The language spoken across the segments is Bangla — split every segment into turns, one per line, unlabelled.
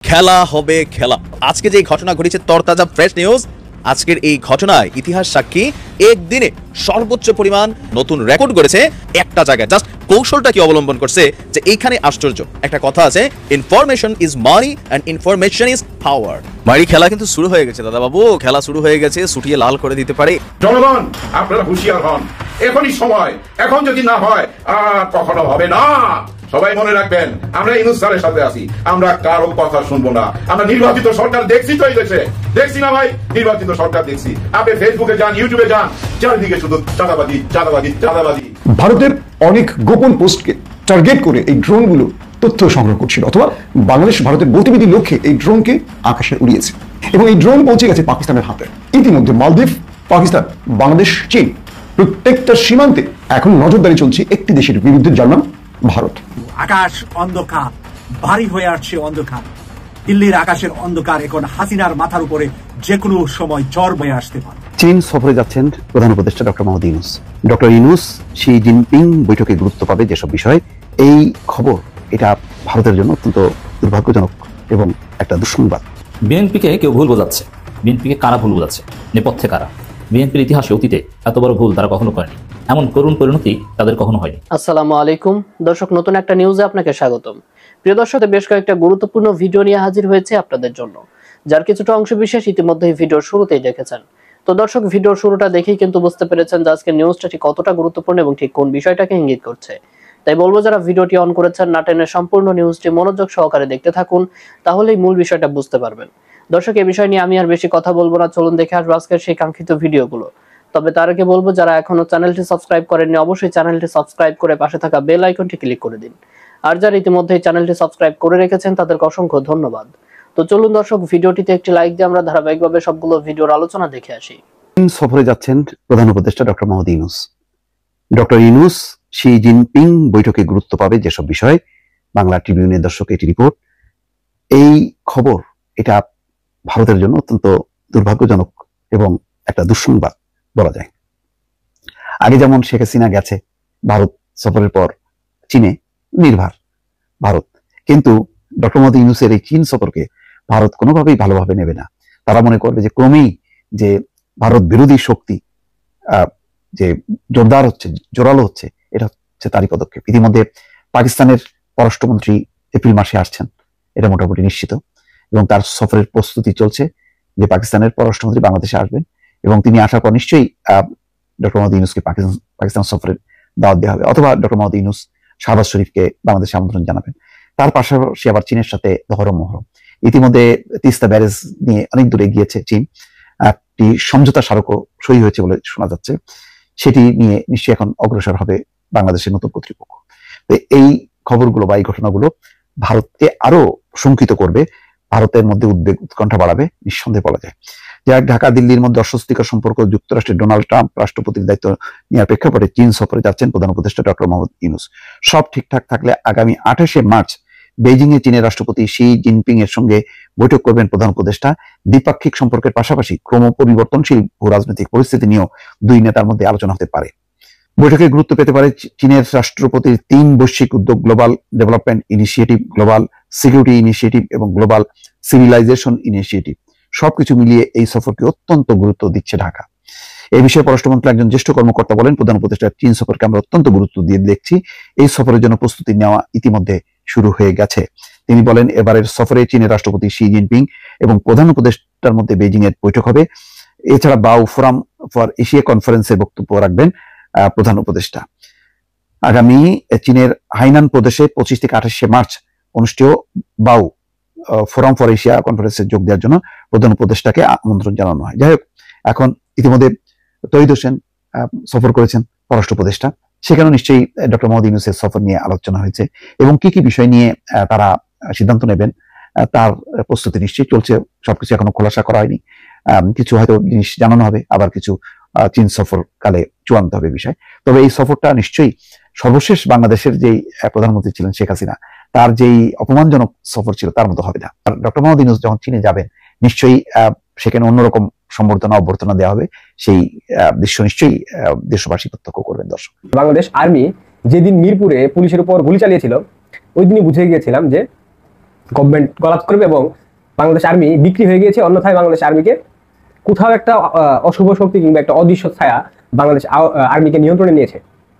খেলা হবে খেলা। আজকে যে ঘটনা ঘটেছে তরতাজা ফ্রেশ নিউজ। আজকের এই ঘটনায় ইতিহাস সাক্ষী একদিনে সর্বোচ্চ পরিমাণ নতুন রেকর্ড করেছে একটা জায়গায়। জাস্ট কৌশলটা কি অবলম্বন করছে যে এইখানে আশ্চর্য একটা কথা আছে, information is money and information is power. বাড়ি খেলা কিন্তু শুরু হয়ে গেছে দাদা বাবু, খেলা শুরু হয়ে গেছে, ছুটিয়ে লাল করে দিতে পারে।
জনগণ আপনারা হুঁশিয়ার হন, এখনই সময়, এখন যদি না হয় আর কখনো হবে না। সবাই মনে রাখবেন, আমরা ইউনূস স্যারের সাথে আছি, আমরা কারো কথা শুনবো না। আমরা নির্বাচিত সরকার দেখছি তো এই দেশে, দেখছি না ভাই, নির্বাচিত সরকার দেখছি। আপনি ফেসবুকে যান, ইউটিউবে যান, চারিদিকে শুধু চাঁদাবাজি চাঁদাবাজি চাঁদাবাজি।
ভারতের অনেক গোপন পোস্টকে টার্গেট করে এই ড্রোনগুলো তথ্য সংগ্রহ করছিল, অথবা বাংলাদেশ ভারতের গতিবিধি লক্ষ্যে এই ড্রোনকে আকাশে উড়িয়েছে এবং এই ড্রোন পৌঁছে গেছে পাকিস্তানের হাতে। ইতিমধ্যে মালদ্বীপ, পাকিস্তান, বাংলাদেশ, চীন প্রত্যেকটা সীমান্তে এখন নজরদারি চলছে একটি দেশের বিরুদ্ধে, যার নাম ভারত।
আকাশ অন্ধকার, ভারী হয়ে আসছে অন্ধকার। দিল্লির আকাশের অন্ধকার এখন হাসিনার মাথার উপরে যে কোনো সময় ঝড় বয়ে আসতে পারে।
চীন সফরে যাচ্ছেন প্রধান উপদেষ্টা doctor Mohammad Yunus. Doctor Yunus Xi Jinping বৈঠকে গুরুত্ব পাবে যেসব বিষয়, এই খবর এটা ভারতের জন্য অত্যন্ত দুর্ভাগ্যজনক এবং একটা দুঃসংবাদ।
বিএনপিকে কেউ ভুল বোঝাচ্ছে। বিএনপিকে কারা ভুল বোঝাচ্ছে? নেপথ্যে কারা? বিএনপির ইতিহাসে অতীতে এত বড় ভুল তারা কখনো করেনি, এমন করুণ পরিণতি তাদের কখনো হয়নি।
আসসালামু আলাইকুম দর্শক, নতুন একটা নিউজে আপনাকে স্বাগতম। প্রিয় দর্শক, বেশ কয়েকটা গুরুত্বপূর্ণ ভিডিও নিয়ে হাজির হয়েছে আপনাদের জন্য, যার কিছুটা অংশ বিশেষ ইতিমধ্যে ভিডিওর শুরুতেই দেখেছেন। তো দর্শক, ভিডিওর শুরুটা দেখেই কিন্তু বুঝতে পেরেছেন যে আজকের নিউজটা ঠিক কতটা গুরুত্বপূর্ণ এবং ঠিক কোন বিষয়টাকে ইঙ্গিত করছে। তাই বলবো, যারা ভিডিওটি অন করেছেন না টেনে সম্পূর্ণ নিউজটি মনোযোগ সহকারে দেখতে থাকুন, তাহলেই মূল বিষয়টা বুঝতে পারবেন। দর্শক, এই বিষয় নিয়ে আমি আর বেশি কথা বলবো না, চলুন দেখে আসবো আজকের সেই কাঙ্ক্ষিত ভিডিওগুলো। তবে তার আগে বলবো, যারা এখনো চ্যানেলটি সাবস্ক্রাইব করেননি অবশ্যই চ্যানেলটি সাবস্ক্রাইব করে পাশে থাকা বেল আইকনটি ক্লিক করে দিন। আর যারা ইতিমধ্যে চ্যানেলটি সাবস্ক্রাইব করে রেখেছেন তাদেরকে অসংখ্য ধন্যবাদ। তো চলুন দর্শক, ভিডিওটিতে একটি লাইক দিয়ে আমরা ধারাবাহিকভাবে সবগুলো ভিডিওর আলোচনা দেখে আসি।
চীন সফরে যাচ্ছেন প্রধান উপদেষ্টা doctor Mohammad Yunus. Doctor Yunus Xi Jinping বৈঠকে গুরুত্ব পাবে যেসব বিষয়, বাংলা ট্রিবিউনের দর্শক এটি রিপোর্ট। এই খবর এটা ভারতের জন্য অত্যন্ত দুর্ভাগ্যজনক এবং একটা দুঃসংবাদ বলা যায়। আগে যেমন শেখ হাসিনা গেছে ভারত সফরের পর চীনে, নির্ভর ভারত, কিন্তু ডক্টর মোহাম্মদ ইউনূসের এই চীন সফরকে ভারত কোনোভাবেই ভালোভাবে নেবে না। তারা মনে করবে যে ক্রমেই যে ভারত বিরোধী শক্তি যে জোরদার হচ্ছে, জোরালো হচ্ছে, এটা হচ্ছে তারই পদক্ষেপ। ইতিমধ্যে পাকিস্তানের পররাষ্ট্রমন্ত্রী এপ্রিল মাসে আসছেন, এটা মোটামুটি নিশ্চিত, এবং তার সফরের প্রস্তুতি চলছে যে পাকিস্তানের পররাষ্ট্রমন্ত্রী বাংলাদেশে আসবেন এবং তিনি আসার পর নিশ্চয়ই ডক্টর মোহাম্মদ ইউনূসকে পাকিস্তান সফরের দাওয়াত দেওয়া হবে, অথবা ডক্টর মোহাম্মদ ইউনূস শাহবাজ শরীফকে বাংলাদেশে আমন্ত্রণ জানাবেন। তার পাশাপাশি আবার চীনের সাথে দহরম মহরম। ইতিমধ্যে তিস্তা ব্যারেজ নিয়ে অনেক দূরে গিয়েছে চীন, একটি সমঝোতা স্মারকও সই হয়েছে বলে শোনা যাচ্ছে। সেটি নিয়ে নিশ্চয়ই এখন অগ্রসর হবে বাংলাদেশের নতুন কর্তৃপক্ষ। এই খবরগুলো বা এই ঘটনাগুলো ভারতকে আরো শঙ্কিত করবে, ভারতের মধ্যে উদ্বেগ উৎকণ্ঠা বাড়াবে নিঃসন্দেহে বলা যায়। যা ঢাকা দিল্লির মধ্যে অস্বস্তিকর সম্পর্ক, যুক্তরাষ্ট্রের ডোনাল্ড ট্রাম্প রাষ্ট্রপতির দায়িত্ব নেওয়ার প্রেক্ষাপটে চীন সফরে যাচ্ছেন প্রধান উপদেষ্টা ডক্টর মোহাম্মদ ইউনূস। সব ঠিকঠাক থাকলে আগামী 28শে মার্চ বেইজিং এ চীনের রাষ্ট্রপতি শি জিনপিং এর সঙ্গে বৈঠক করবেন প্রধান উপদেষ্টা। দ্বিপাক্ষিক সম্পর্কের পাশাপাশি ক্রম পরিবর্তনশীল ভূ রাজনৈতিক পরিস্থিতি নিয়েও দুই নেতার মধ্যে আলোচনা হতে পারে। বৈঠকে গুরুত্ব পেতে পারে চীনের রাষ্ট্রপতির 3 বৈশ্বিক উদ্যোগ, global development initiative, global security initiative এবং গ্লোবাল সিভিলাইজেশন ইনিশিয়েটিভ। সবকিছু মিলিয়ে এই সফরকে অত্যন্ত গুরুত্ব দিচ্ছে ঢাকা। এই বিষয়ে পররাষ্ট্রমন্ত্রী একজন জ্যেষ্ঠ কর্মকর্তা বলেন, প্রধান উপদেষ্টা চীন সফরকে আমরা অত্যন্ত গুরুত্ব দিয়ে দেখছি। এই সফরের জন্য প্রস্তুতি নেওয়া ইতিমধ্যে শুরু হয়ে গেছে। তিনি বলেন, এবারের সফরে চীনের রাষ্ট্রপতি শি জিনপিং এবং প্রধান উপদেষ্টার মধ্যে বেইজিং এর বৈঠক হবে। এছাড়া বাউ ফোরাম ফর এশিয়া কনফারেন্সের বক্তব্য রাখবেন প্রধান উপদেষ্টা। আগামী চীনের হাইনান প্রদেশে 25 থেকে 28শে মার্চ অনুষ্ঠেয় বাউ ফোরাম ফর এশিয়া কনফারেন্সে যোগ দেওয়ার জন্য প্রধান উপদেষ্টাকে আমন্ত্রণ জানানো হয়। যাই হোক, এখন ইতিমধ্যে তহিদ হোসেন সফর করেছেন পররাষ্ট্র উপদেষ্টা, সেখানেও নিশ্চয়ই ডক্টর মোহাম্মদ ইউনূসের সফর নিয়ে আলোচনা হয়েছে এবং কি কি বিষয় নিয়ে তারা সিদ্ধান্ত নেবেন তার প্রস্তুতি নিশ্চয়ই চলছে। সবকিছু এখনো খোলাসা করা হয়নি, কিছু হয়তো জিনিস জানানো হবে, আবার কিছু চীন সফর কালে চূড়ান্ত হবে বিষয়। তবে এই সফরটা নিশ্চয়ই সর্বশেষ বাংলাদেশের যেই প্রধানমন্ত্রী ছিলেন শেখ হাসিনা, তার যেই অপমানজনক সফর ছিল তার মতো হবে না। আর ডক্টর মোহাম্মদ ইউনূস যখন চীনে যাবেন নিশ্চয়ই সেখানে অন্যরকম সম্বর্ধনা অভ্যর্থনা দেওয়া হবে, সেই দৃশ্য নিশ্চয়ই দেশবাসী প্রত্যক্ষ করবেন। দর্শক,
বাংলাদেশ আর্মি যেদিন মিরপুরে পুলিশের উপর গুলি চালিয়েছিল, ওই দিনই বুঝে গিয়েছিলাম যে গভর্নমেন্ট কলাপস করবে এবং বাংলাদেশ আর্মি বিক্রি হয়ে গিয়েছে, অন্যথায় বাংলাদেশ আর্মিকে কোথাও একটা অশুভ শক্তি কিংবা একটা অদৃশ্য ছায়া বাংলাদেশ আর্মিকে নিয়ন্ত্রণে নিয়েছে।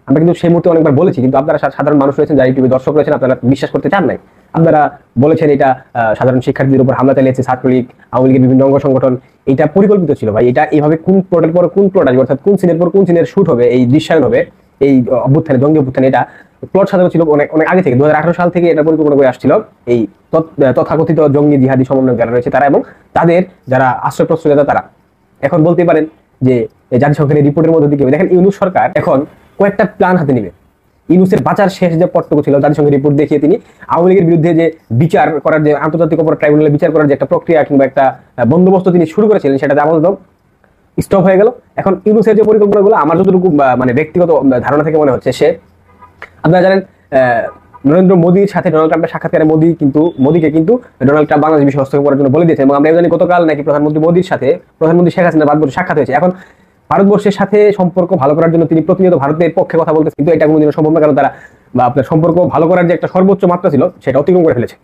আমরা কিন্তু সেই মুহূর্তে অনেকবার বলেছি, কিন্তু আপনারা সাধারণ মানুষ রয়েছেন, যারা ইউটিউবে দর্শক রয়েছেন, আপনারা বিশ্বাস করতে চান নাই। আপনারা বলেছেন এটা সাধারণ শিক্ষার্থীদের উপর হামলা চালিয়েছে ছাত্রলীগ, আওয়ামী লীগের বিভিন্ন অঙ্গ সংগঠন। এটা পরিকল্পিত ছিল ভাই। এটা এইভাবে কোন প্লটের পর কোন প্লট আসবে, অর্থাৎ কোন সিনের পর কোন সিনের শুট হবে, এই দৃশ্যায়ন হবে এই অভ্যুত্থানে, জঙ্গি অভ্যুত্থানে, এটা প্লট সাজানো ছিল অনেক অনেক আগে থেকে। 2018 সাল থেকে এটা পরিকল্পনা করে আসছিল এই তথাকথিত জঙ্গি জিহাদি সমন্বয় যারা রয়েছে তারা এবং তাদের যারা আশ্রয় প্রশ্রয়দাতা তারা। এখন বলতে পারেন যে জাতিসংঘের রিপোর্টের মধ্যে দিকে দেখেন ইউনূস সরকার এখন কয়েকটা প্ল্যান হাতে নেবে। ইউনূসের বাঁচার শেষ যে পটটুকু ছিল, জাতিসংঘের রিপোর্ট দেখিয়ে তিনি আওয়ামী লীগের বিরুদ্ধে যে বিচার করার, যে আন্তর্জাতিক অপরাধ ট্রাইব্যুনালে বিচার করার যে একটা প্রক্রিয়া কিংবা একটা বন্দোবস্ত তিনি শুরু করেছিলেন, সেটা আপাতত স্টপ হয়ে গেল। এখন ইউনূসের যে পরিকল্পনাগুলো আমার যতটুকু মানে ব্যক্তিগত ধারণা থেকে মনে হচ্ছে, সে আপনারা জানেন নরেন্দ্র মোদীর সাথে ডোনাল্ড ট্রাম্পের সাক্ষাৎকারে মোদীকে কিন্তু ডোনাল্ড ট্রাম্প বাংলাদেশ বিষয়ে হস্তক্ষেপ করার জন্য বলে দিয়েছে। এবং আমরা জানি গতকাল নাকি প্রধানমন্ত্রী মোদীর সাথে প্রধানমন্ত্রী শেখ হাসিনা ভারতবর্ষে সাক্ষাৎ হয়েছে। এখন ভারতবর্ষের সাথে সম্পর্ক ভালো করার জন্য তিনি প্রতিনিয়ত ভারতের পক্ষে কথা বলতেছে, কিন্তু এটা কোনোদিনও সম্ভব না, কারণ তারা আপনার সম্পর্ক ভালো করার যে একটা সর্বোচ্চ মাত্রা ছিল সেটা অতিক্রম করে ফেলেছে।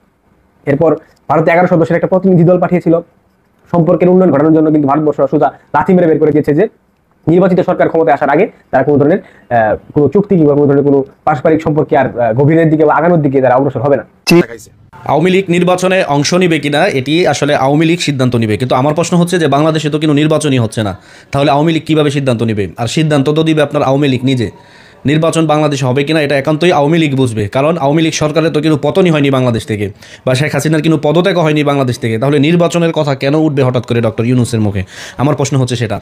এরপর ভারতে 11 সদস্যের একটা প্রতিনিধি দল পাঠিয়েছিল সম্পর্কের উন্নয়ন ঘটানোর জন্য, কিন্তু ভারতবর্ষ সোজা লাথি মেরে বের করে দিয়েছে যে নির্বাচিত সরকার ক্ষমতায় আসার আগে তারা কোনো ধরনের কোনো চুক্তি কিংবা কোনো ধরনের কোনো পারস্পরিক সম্পর্কে আর গভীরের দিকে বা আগানোর দিকে তারা অগ্রসর হবে না।
আওয়ামী লীগ নির্বাচনে অংশ নিবে কিনা এটি আসলে আওয়ামী লীগ সিদ্ধান্ত নিবে, কিন্তু আমার প্রশ্ন হচ্ছে যে বাংলাদেশে তো কোনো নির্বাচনই হচ্ছে না, তাহলে আওয়ামী লীগ কীভাবে সিদ্ধান্ত নিবে? আর সিদ্ধান্ত তো দিবে আপনার আওয়ামী লীগ নিজে। নির্বাচন বাংলাদেশে হবে কিনা এটা একান্তই আওয়ামী লীগ বুঝবে, কারণ আওয়ামী লীগ সরকারের তো কিন্তু পতনই হয়নি বাংলাদেশ থেকে, বা শেখ হাসিনার কিন্তু পদত্যাগ হয়নি বাংলাদেশ থেকে, তাহলে নির্বাচনের কথা কেন উঠবে হঠাৎ করে ডক্টর ইউনূসের মুখে? আমার প্রশ্ন হচ্ছে সেটা,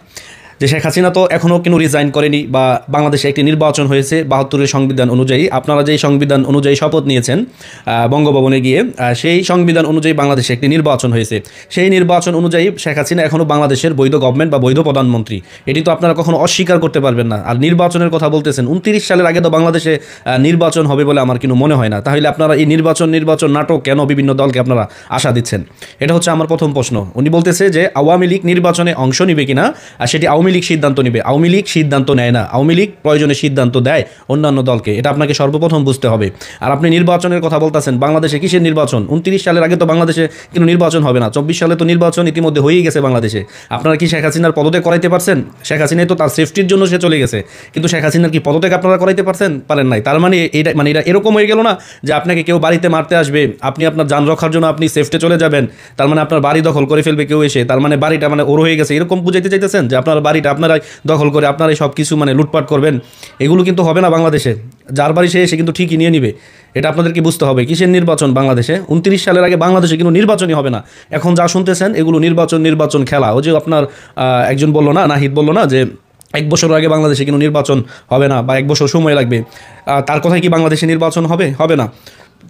যে শেখ হাসিনা তো এখনও কিন্তু রিজাইন করেনি, বা বাংলাদেশে একটি নির্বাচন হয়েছে 72-এর সংবিধান অনুযায়ী। আপনারা যেই সংবিধান অনুযায়ী শপথ নিয়েছেন বঙ্গভবনে গিয়ে, সেই সংবিধান অনুযায়ী বাংলাদেশে একটি নির্বাচন হয়েছে। সেই নির্বাচন অনুযায়ী শেখ হাসিনা এখনও বাংলাদেশের বৈধ গভর্নমেন্ট বা বৈধ প্রধানমন্ত্রী, এটি তো আপনারা কখনো অস্বীকার করতে পারবেন না। আর নির্বাচনের কথা বলতেছেন, 29 সালের আগে তো বাংলাদেশে নির্বাচন হবে বলে আমার কিন্তু মনে হয় না। তাহলে আপনারা এই নির্বাচন নাটক কেন বিভিন্ন দলকে আপনারা আশা দিচ্ছেন? এটা হচ্ছে আমার প্রথম প্রশ্ন। উনি বলতেছে যে আওয়ামী লীগ নির্বাচনে অংশ নিবে কিনা, আর সেটি আওয়ামী লীগ সিদ্ধান্ত নিবে। আওয়ামী লীগ সিদ্ধান্ত নেয় না, আওয়ামী লীগ প্রয়োজনে সিদ্ধান্ত দেয় অন্যান্য দলকে, এটা আপনাকে সর্বপ্রথম বুঝতে হবে। আর আপনি নির্বাচনের কথা বলতেছেন, বাংলাদেশে কিসের নির্বাচন? 29 সালের আগে তো বাংলাদেশে কিন্তু নির্বাচন হবে না। 24 সালে তো নির্বাচন ইতিমধ্যে হয়েই গেছে বাংলাদেশে। আপনারা কি শেখ হাসিনার পদত্যাগ করাইতে পারছেন? শেখ হাসিনা তো তার সেফটির জন্য সে চলে গেছে, কিন্তু শেখ হাসিনার কি পদত্যাগ আপনারা করাইতে পারেন নাই? তার মানে এটা এরকম হয়ে গেল না যে আপনাকে কেউ বাড়িতে মারতে আসবে, আপনি আপনার যান রক্ষার জন্য আপনি সেফটে চলে যাবেন, তার মানে আপনার বাড়ি দখল করে ফেলবে কেউ এসে, তার মানে বাড়িটা মানে ওর হয়ে গেছে, এরকম বুঝাইতে চাইতেছেন যে আপনার বাড়িটা আপনারাই দখল করে আপনারাই সব কিছু মানে লুটপাট করবেন? এগুলো কিন্তু হবে না বাংলাদেশে। যার বাড়ি সে এসে কিন্তু ঠিকই নিয়ে নিবে, এটা আপনাদেরকে বুঝতে হবে। কিসের নির্বাচন বাংলাদেশে? 29 সালের আগে বাংলাদেশে কিন্তু নির্বাচনই হবে না। এখন যা শুনতেছেন এগুলো নির্বাচন খেলা। ও যে আপনার একজন বললো না, নাহিদ বললো না যে 1 বছর আগে বাংলাদেশে কিন্তু নির্বাচন হবে না, বা 1 বছর সময় লাগবে, তার কথায় কি বাংলাদেশে নির্বাচন হবে না?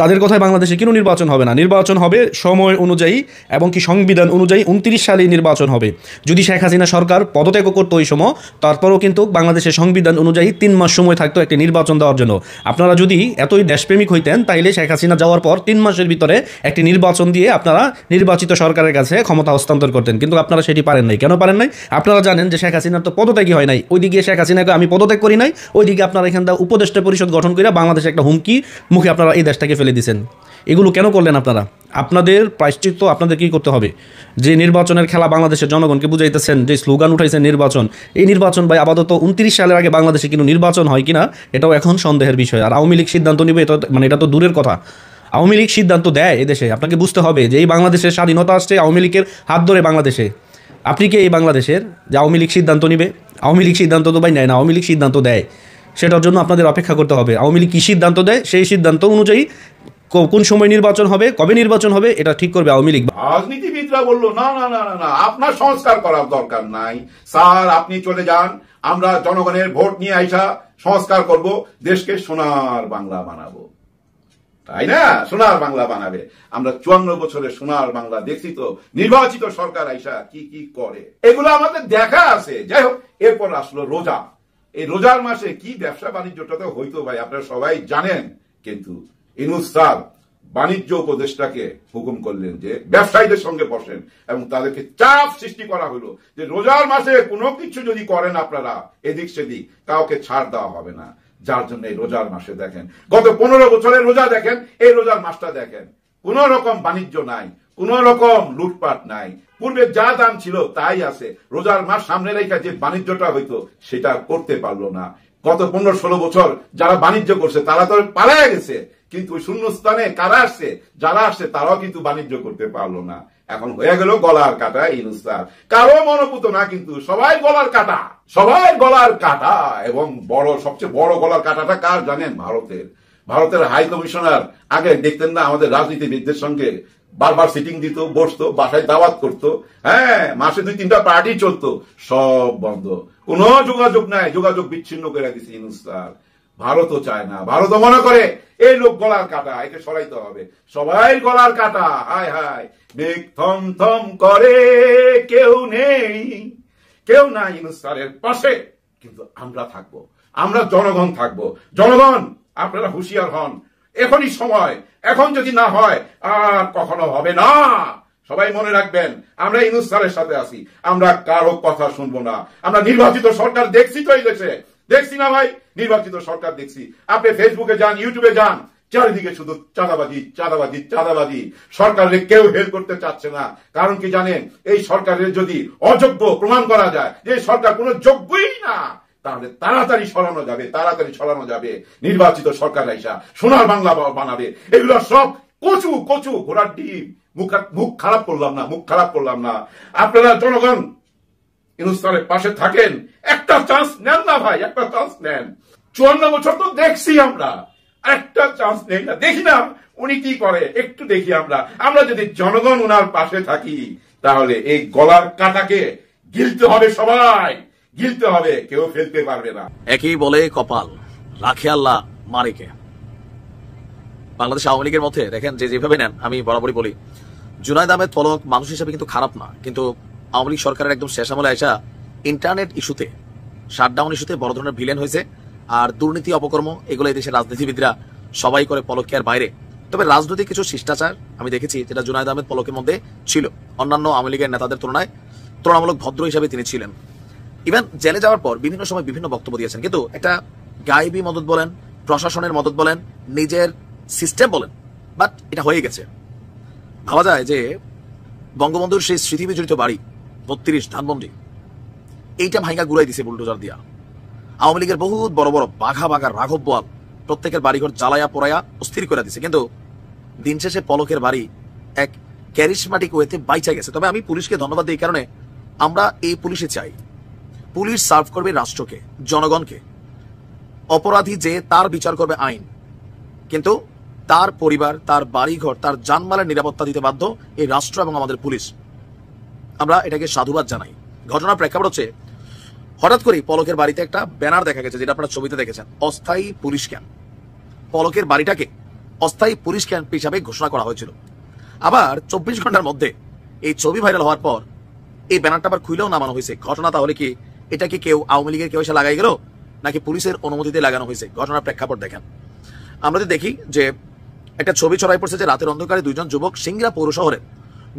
তাদের কথায় বাংলাদেশে কোনো নির্বাচন হবে না। নির্বাচন হবে সময় অনুযায়ী এবং কি সংবিধান অনুযায়ী 29 সালেই নির্বাচন হবে। যদি শেখ হাসিনা সরকার পদত্যাগ করতো ওই সময়, তারপরেও কিন্তু বাংলাদেশের সংবিধান অনুযায়ী 3 মাস সময় থাকতো একটি নির্বাচন দেওয়ার জন্য। আপনারা যদি এতই দেশপ্রেমিক হইতেন তাইলে শেখ হাসিনা যাওয়ার পর 3 মাসের ভিতরে একটি নির্বাচন দিয়ে আপনারা নির্বাচিত সরকারের কাছে ক্ষমতা হস্তান্তর করতেন, কিন্তু আপনারা সেটি পারেন নাই। কেন পারেন নাই? আপনারা জানেন যে শেখ হাসিনার তো পদত্যাগই হয় নাই। ওইদিকে শেখ হাসিনাকে আমি পদত্যাগ করি নাই, ওইদিকে আপনারা এখান থেকে উপদেষ্টা পরিষদ গঠন করে বাংলাদেশে একটা হুমকি মুখে আপনারা এই দেশটাকে ফেলে দিয়েছেন। এগুলো কেন করলেন আপনারা? আপনাদের প্রায়শ্চিত্ত আপনাদেরকেই করতে হবে। যে নির্বাচনের খেলা বাংলাদেশের জনগণকে বুঝাইতেছেন, যে স্লোগান উঠাইছেন নির্বাচন, এই নির্বাচন ভাই আপাতত 29 সালের আগে বাংলাদেশে কিন্তু নির্বাচন হয় কিনা এটাও এখন সন্দেহের বিষয়। আর আওয়ামী লীগ সিদ্ধান্ত নিবে এটা তো দূরের কথা। আওয়ামী লীগ সিদ্ধান্ত দেয় এদেশে। আপনাকে বুঝতে হবে যে এই বাংলাদেশের স্বাধীনতা আসছে আওয়ামী লীগের হাত ধরে বাংলাদেশে। আপনি কি এই বাংলাদেশের যে আওয়ামী লীগ সিদ্ধান্ত নিবে? আওয়ামী লীগ সিদ্ধান্ত তো ভাই নেয় না, আওয়ামী লীগ সিদ্ধান্ত দেয়। সেটার জন্য আপনাদের অপেক্ষা করতে হবে। আওয়ামী লীগ কী সিদ্ধান্ত দেয়, সেই সিদ্ধান্ত অনুযায়ী কোন সময় নির্বাচন হবে, কবে নির্বাচন হবে, এটা ঠিক করবে আওয়ামী লীগ।
রাজনীতিবিদরা বললো না না না না না, আপনার সংস্কার করার দরকার নাই স্যার, আপনি চলে যান, আমরা জনগণের ভোট নিয়ে আইসা সংস্কার করব, দেশকে সোনার বাংলা বানাবো। তাই না? সোনার বাংলা বানাবে। আমরা 54 বছরের সোনার বাংলা দেখছি তো, নির্বাচিত সরকার আইসা কি কি করে এগুলো আমাদের দেখা আছে। যাই হোক, এরপর আসলো রোজা। এই রোজার মাসে কি ব্যবসা বাণিজ্যটা তো হইতো ভাই, আপনারা সবাই জানেন। কিন্তু ইউনূস স্যার বাণিজ্য উপদেষ্টাকে হুকুম করলেন যে ব্যবসায়ীদের সঙ্গে বসেন, এবং তাদেরকে চাপ সৃষ্টি করা হলো যে রোজার মাসে কোনো কিছু যদি করেন আপনারা এদিক সেদিক, কাউকে ছাড় দেওয়া হবে না। যার জন্য এই রোজার মাসে দেখেন, গত 15 বছরের রোজা দেখেন, এই রোজার মাসটা দেখেন, কোন রকম বাণিজ্য নাই, কোন রকম লুটপাট নাই। পূর্বে যা দাম ছিল তাই আছে। রোজার মাস সামনে রেখে যে বাণিজ্যটা হইতো সেটা করতে পারলো না। গত 15-16 বছর যারা বাণিজ্য করছে তারা তো পালায় গেছে, কিন্তু ওই শূন্যস্থানে কারা আসছে, যারা আসছে তারাও কিন্তু বাণিজ্য করতে পারলো না। এখন হয়ে গেল গলার কাটা ইউনূস স্যার। কারো মনোপুত না, কিন্তু সবাই গলার কাটা, সবাই গলার কাটা। এবং সবচেয়ে বড় গলার কাটাটা কার জানেন? ভারতের হাই কমিশনার। আগে দেখতেন না আমাদের রাজনীতিবিদদের সঙ্গে বারবার সিটিং দিত, বসতো, বাসায় দাওয়াত করতো, হ্যাঁ, মাসে 2-3টা পার্টি চলতো, সব বন্ধ, কোনো যোগাযোগ নাই, যোগাযোগ বিচ্ছিন্ন করে দিচ্ছে ইউনূস স্যার। ভারতও চায় না, ভারতও মনে করে এই লোক গলার কাটা, একে সরাইতে হবে। সবাই গলার কাটা, হায় হায়, মেঘ থম থম করে, কেউ নেই, কেউ নাই ইউনূস স্যারের পাশে। কিন্তু আমরা থাকবো, আমরা জনগণ থাকবো। জনগণ আপনারা হুঁশিয়ার হন, এখনই সময়, এখন যদি না হয় আর কখনো হবে না। সবাই মনে রাখবেন, আমরা ইউনূস স্যারের সাথে আছি, আমরা কারো কথা শুনবো না। আমরা নির্বাচিত সরকার দেখছি তো এই দেশে, দেখছি না ভাই, নির্বাচিত সরকার দেখছি। আপনি ফেসবুকে যান, ইউটিউবে যান, চারিদিকে শুধু চাঁদাবাজি, চাঁদাবাজি, চাঁদাবাজি। সরকারের কেউ হেল্প করতে চাচ্ছে না। কারণ কি জানেন? এই সরকারের যদি অযোগ্য প্রমাণ করা যায়, যে সরকার কোনো যোগ্যই না, তাহলে তাড়াতাড়ি সরানো যাবে। নির্বাচিত সরকার আইসা সোনার বাংলা বানাবে। এগুলো সব কচু কচু ঘোড়ার ডিম। মুখ খারাপ করলাম না। আপনারা জনগণ ইউনূস স্যারের পাশে থাকেন, একটা চান্স নেন না ভাই, একটা চান্স নেন। 54 বছর তো দেখছি আমরা, একটা চান্স নেই না, দেখি না উনি কি করে, একটু দেখি আমরা যদি জনগণ উনার পাশে থাকি, তাহলে এই গলার কাটাকে গিলতে হবে, সবাই গিলতে হবে, কেউ ফেলতে পারবে না।
একই বলে কপাল, রাখে আল্লাহ মারে কে। বাংলাদেশ আওয়ামী লীগের মধ্যে দেখেন যে যেভাবে নেন, আমি বরাবরই বলি জুনায়েদ আহমেদ পলক মানুষ হিসেবে কিন্তু খারাপ না, কিন্তু আওয়ামী লীগ সরকারের একদম শেষ আমলে আসা ইন্টারনেট ইস্যুতে, শাটডাউন ইস্যুতে বড় ধরনের ভিলেন হয়েছে। আর দুর্নীতি অপকর্ম এগুলো এই দেশের রাজনীতিবিদরা সবাই করে, পলককে আর বাইরে। তবে রাজনৈতিক কিছু শিষ্টাচার আমি দেখেছি যেটা জুনায়েদ আহমেদ পলকের মধ্যে ছিল, অন্যান্য আওয়ামী লীগের নেতাদের তুলনায় তুলনামূলক ভদ্র হিসাবে তিনি ছিলেন। ইভেন জেলে যাওয়ার পর বিভিন্ন সময় বিভিন্ন বক্তব্য দিয়েছেন, কিন্তু একটা গায়েবী মদত বলেন, প্রশাসনের মদত বলেন, নিজের সিস্টেম বলেন, বাট এটা হয়ে গেছে। ভাবা যায় যে বঙ্গবন্ধুর সেই স্মৃতি বিজড়িত বাড়ি 32 ধানমন্ডি, এইটা ভাঙ্গা গুড়াই দিছে বুলডোজার দিয়া। আওয়ামী লীগের বহুত বড় বড় বাঘা রাঘব বোয়াল প্রত্যেকের বাড়িঘর জ্বালায়া পোড়ায়া অস্থির করে দিছে, কিন্তু দিন শেষে পলকের বাড়ি এক ক্যারিসমাটিক ওয়েতে বাইচা গেছে। তবে আমি পুলিশকে ধন্যবাদ দিই, এই কারণে আমরা এই পুলিশে চাই, পুলিশ সার্ভ করবে রাষ্ট্রকে, জনগণকে। অপরাধী যে তার বিচার করবে আইন, কিন্তু তার পরিবার, তার বাড়িঘর, তার জানমালের নিরাপত্তা দিতে বাধ্য এই রাষ্ট্র এবং আমাদের পুলিশ। আমরা এটাকে সাধুবাদ জানাই। ঘটনার প্রেক্ষাপট হচ্ছে, হঠাৎ করে পলকের বাড়িতে একটা ব্যানার দেখা গেছে, যেটা আপনারা ছবিতে দেখেছেন, অস্থায়ী পুলিশ ক্যাম্প। পলকের বাড়িটাকে অস্থায়ী পুলিশ ক্যাম্প হিসাবে ঘোষণা করা হয়েছিল। আবার 24 ঘন্টার মধ্যে এই ছবি ভাইরাল হওয়ার পর এই ব্যানারটা আবার খুলেও নামানো হয়েছে। ঘটনা তাহলে কি, এটা কি কেউ আওয়ামী লীগের কেউ এসে লাগাই গেল, নাকি পুলিশের অনুমতিতে লাগানো হয়েছে? ঘটনার প্রেক্ষাপট দেখেন। আমরা যদি দেখি যে একটা ছবি ছড়াই পড়ছে যে রাতের অন্ধকারে 2 জন যুবক সিংড়া পৌর শহরের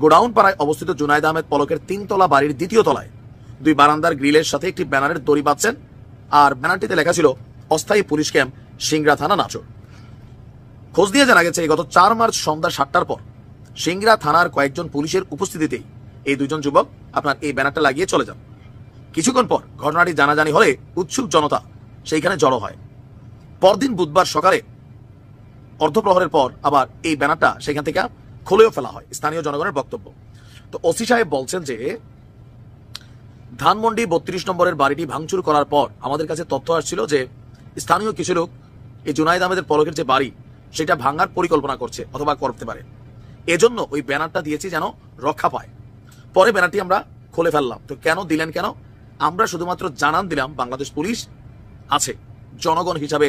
গোডাউন পাড়ায় অবস্থিত জুনায়েদ আহমেদ পলকের 3 তলা বাড়ির 2য় তলায় 2 বারান্দার গ্রিলের সাথে একটি ব্যানারের দড়ি বাঁধছেন। আর ব্যানারটিতে লেখা ছিল অস্থায়ী পুলিশ ক্যাম্প সিংড়া থানা নাচর। খোঁজ দিয়ে জানা গেছে গত 4 মার্চ সন্ধ্যা 7টার পর সিংড়া থানার কয়েকজন পুলিশের উপস্থিতিতেই এই 2 জন যুবক আপনার এই ব্যানারটা লাগিয়ে চলে যান। কিছুক্ষণ পর ঘটনাটি জানাজানি হলে উৎসুক জনতা সেইখানে জড়ো হয়। পরদিন বুধবার সকালে অর্ধপ্রহরের পর আবার এই ব্যানারটা সেখান থেকে খুলেও ফেলা হয়, স্থানীয় জনগণের বক্তব্য। তো ওসি সাহেব বলছেন যে ধানমন্ডি 32 নম্বরের বাড়িটি ভাঙচুর করার পর আমাদের কাছে তথ্য আসছিল যে স্থানীয় কিছু লোক এই জুনায়েদ আহমেদের পলকের যে বাড়ি সেটা ভাঙার পরিকল্পনা করছে অথবা করতে পারে, এজন্য ওই ব্যানারটা দিয়েছি যেন রক্ষা পায়। পরে ব্যানারটি আমরা খুলে ফেললাম। তো কেন দিলেন? কেন? আমরা শুধুমাত্র জানান দিলাম বাংলাদেশ পুলিশ আছে, জনগণ হিসাবে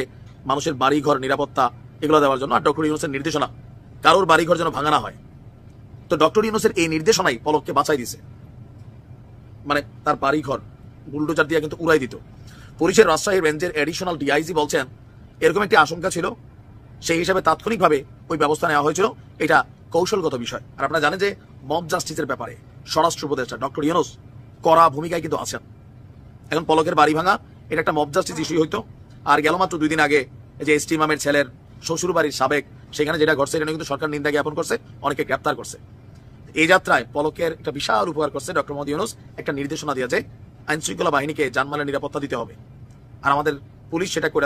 মানুষের বাড়িঘর নিরাপত্তা এগুলো দেওয়ার জন্য। আর ডক্টর ইউনূসের নির্দেশনা কারোর বাড়িঘর যেন ভাঙা না হয়। তো ডক্টর ইউনূসের এই নির্দেশনাই পলককে বাঁচাই দিছে, মানে তার বাড়িঘর বুলডোজার দিয়ে কিন্তু উড়াই দিত। পুলিশের রাজশাহী রেঞ্জের এডিশনাল ডিআইজি বলছেন এরকম একটি আশঙ্কা ছিল, সেই হিসাবে তাৎক্ষণিকভাবে ওই ব্যবস্থা নেওয়া হয়েছিল। এটা কৌশলগত বিষয়। আর আপনারা জানেন যে মব জাস্টিসের ব্যাপারে স্বরাষ্ট্র উপদেষ্টা ডক্টর ইউনূস কড়া ভূমিকায় কিন্তু আছেন। এখন পলকের বাড়ি ভাঙা এটা একটা মব জাস্টিস ইস্যু হইতো। আর গেল মাত্র 2 দিন আগে যে এসটি ইমামের ছেলের শ্বশুর বাড়ির সাবেক, সেখানে যেটা ঘটছে এটা নিয়ে কিন্তু সরকার নিন্দা জ্ঞাপন করছে, অনেকে গ্রেপ্তার করছে। এই যাত্রায় পলকের একটা বিশাল উপকার করছে ডক্টর মোহাম্মদ ইউনূস, একটা নির্দেশনা দিয়েছে আইন শৃঙ্খলা বাহিনীকে জানমালের নিরাপত্তা দিতে হবে, আর আমাদের পুলিশ সেটা করে